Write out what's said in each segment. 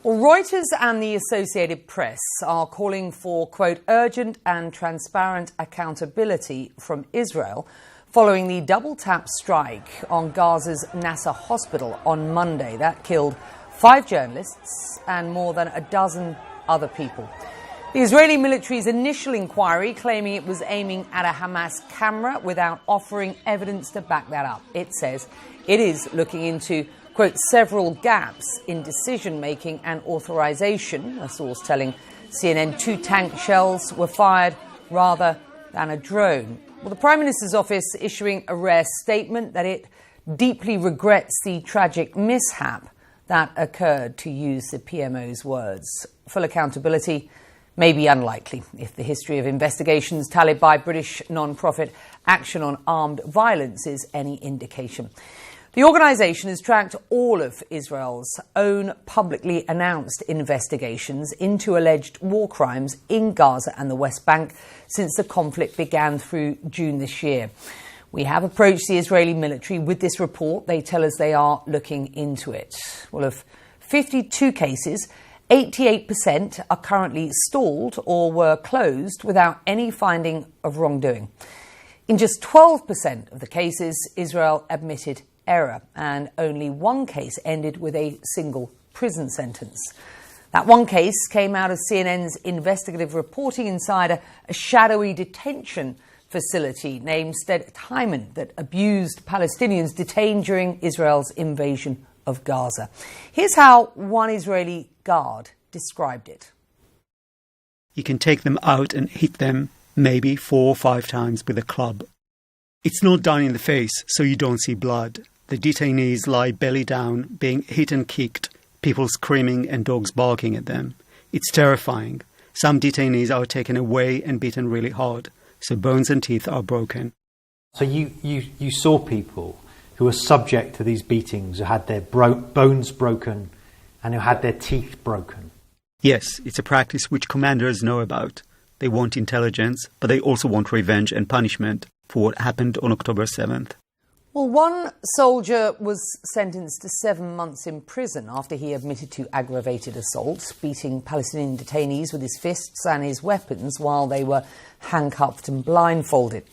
Well, Reuters and the Associated Press are calling for, quote, urgent and transparent accountability from Israel following the double-tap strike on Gaza's Nasser hospital on Monday. That killed 5 journalists and more than a dozen other people. The Israeli military's initial inquiry claiming it was aiming at a Hamas camera without offering evidence to back that up. It says it is looking into, quote, several gaps in decision-making and authorization, a source telling CNN 2 tank shells were fired rather than a drone. Well, the Prime Minister's office issuing a rare statement that it deeply regrets the tragic mishap that occurred, to use the PMO's words. Full accountability may be unlikely if the history of investigations tallied by British non-profit Action on Armed Violence is any indication. The organisation has tracked all of Israel's own publicly announced investigations into alleged war crimes in Gaza and the West Bank since the conflict began through June this year. We have approached the Israeli military with this report. They tell us they are looking into it. Well, of 52 cases, 88% are currently stalled or were closed without any finding of wrongdoing. In just 12% of the cases, Israel admitted error, and only one case ended with a single prison sentence. That one case came out of CNN's investigative reporting inside a shadowy detention facility named Sted Hyman that abused Palestinians detained during Israel's invasion of Gaza. Here's how one Israeli guard described it. You can take them out and hit them maybe 4 or 5 times with a club. It's not done in the face, so you don't see blood. The detainees lie belly down, being hit and kicked, people screaming and dogs barking at them. It's terrifying. Some detainees are taken away and beaten really hard, so bones and teeth are broken. So you saw people who were subject to these beatings, who had their bones broken and who had their teeth broken? Yes, it's a practice which commanders know about. They want intelligence, but they also want revenge and punishment for what happened on October 7th. Well, one soldier was sentenced to 7 months in prison after he admitted to aggravated assault, beating Palestinian detainees with his fists and his weapons while they were handcuffed and blindfolded.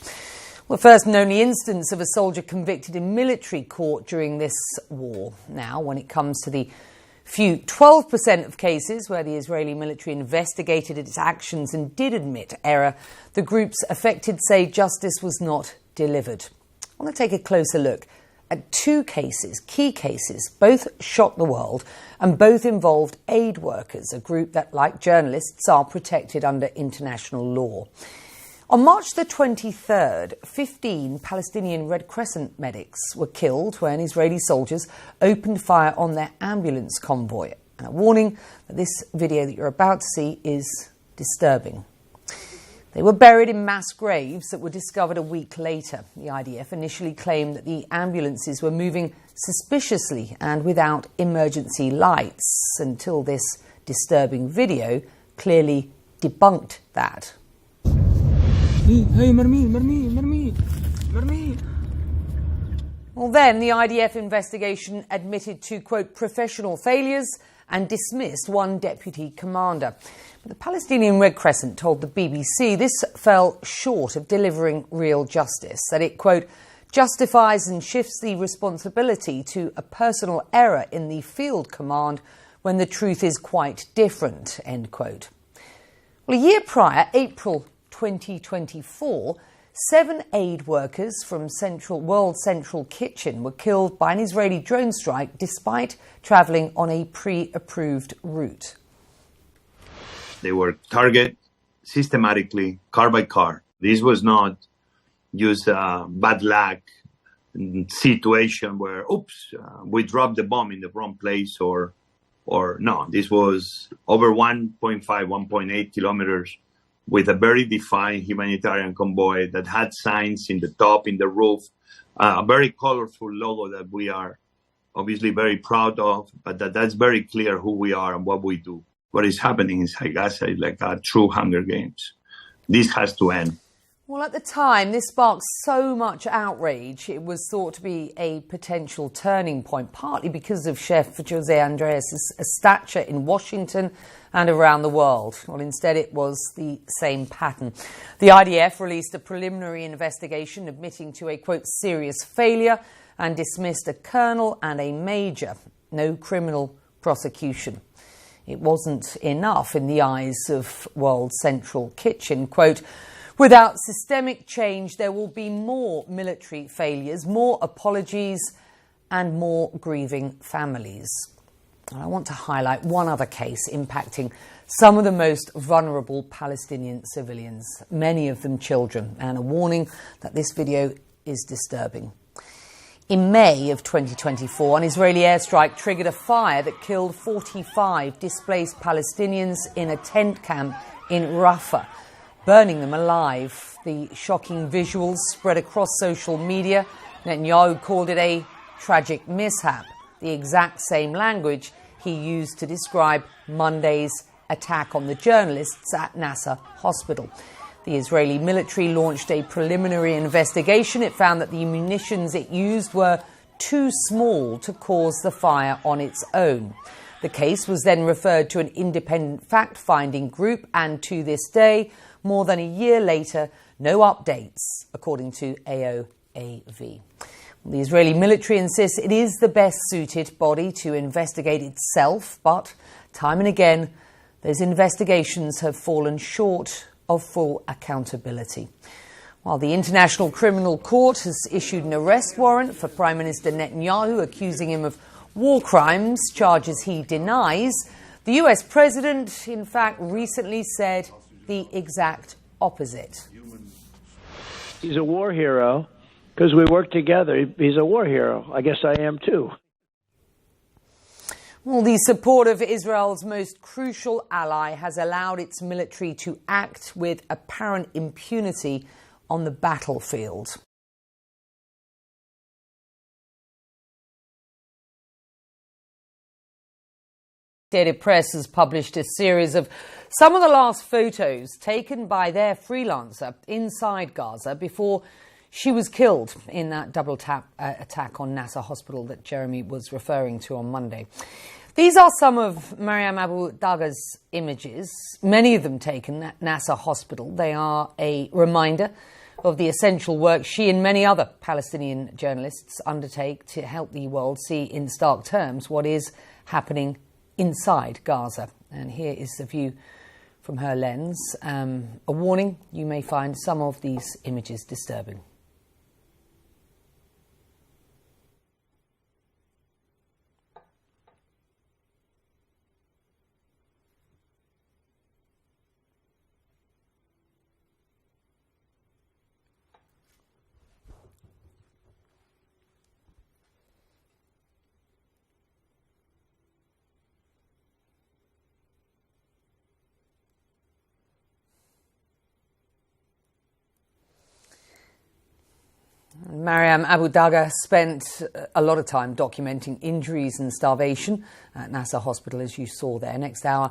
Well, the first and only instance of a soldier convicted in military court during this war. Now, when it comes to the few 12% of cases where the Israeli military investigated its actions and did admit error, the groups affected say justice was not delivered. I want to take a closer look at 2 cases, key cases. Both shocked the world and both involved aid workers, a group that, like journalists, are protected under international law. On March the 23rd, 15 Palestinian Red Crescent medics were killed when Israeli soldiers opened fire on their ambulance convoy. And a warning that this video that you're about to see is disturbing. They were buried in mass graves that were discovered a week later. The IDF initially claimed that the ambulances were moving suspiciously and without emergency lights, until this disturbing video clearly debunked that. Well, then the IDF investigation admitted to, quote, professional failures and dismissed one deputy commander. But the Palestinian Red Crescent told the BBC this fell short of delivering real justice, that it, quote, justifies and shifts the responsibility to a personal error in the field command when the truth is quite different, end quote. Well, a year prior, April 2024, 7 aid workers from World Central Kitchen were killed by an Israeli drone strike despite travelling on a pre-approved route. They were targeted systematically, car by car. This was not just a bad luck situation where, we dropped the bomb in the wrong place or no. This was over 1.5, 1.8 kilometers with a very defined humanitarian convoy that had signs in the top, in the roof, a very colorful logo that we are obviously very proud of, but that's very clear who we are and what we do. What is happening inside Gaza is like a true Hunger Games. This has to end. Well, at the time, this sparked so much outrage. It was thought to be a potential turning point, partly because of Chef Jose Andres' stature in Washington and around the world. Well, instead, it was the same pattern. The IDF released a preliminary investigation admitting to a, quote, serious failure and dismissed a colonel and a major. No criminal prosecution. It wasn't enough in the eyes of World Central Kitchen, quote, without systemic change, there will be more military failures, more apologies, and more grieving families. And I want to highlight one other case impacting some of the most vulnerable Palestinian civilians, many of them children, and a warning that this video is disturbing. In May of 2024, an Israeli airstrike triggered a fire that killed 45 displaced Palestinians in a tent camp in Rafah, burning them alive. The shocking visuals spread across social media. Netanyahu called it a tragic mishap, the exact same language he used to describe Monday's attack on the journalists at Nasser hospital. The Israeli military launched a preliminary investigation. It found that the munitions it used were too small to cause the fire on its own. The case was then referred to an independent fact-finding group, and to this day, more than a year later, no updates, according to AOAV. The Israeli military insists it is the best-suited body to investigate itself, but time and again, those investigations have fallen short of full accountability. While the International Criminal Court has issued an arrest warrant for Prime Minister Netanyahu, accusing him of war crimes, charges he denies, the US president, in fact, recently said the exact opposite. He's a war hero because we work together. He's a war hero. I guess I am too. Well, the support of Israel's most crucial ally has allowed its military to act with apparent impunity on the battlefield. The Associated Press has published a series of some of the last photos taken by their freelancer inside Gaza before she was killed in that double attack on Nasser hospital that Jeremy was referring to on Monday. These are some of Mariam Abu Daga's images, many of them taken at Nasser hospital. They are a reminder of the essential work she and many other Palestinian journalists undertake to help the world see in stark terms what is happening inside Gaza. And here is the view from her lens. A warning, you may find some of these images disturbing. Mariam Abu Daga spent a lot of time documenting injuries and starvation at Nasser hospital, as you saw there. Next hour,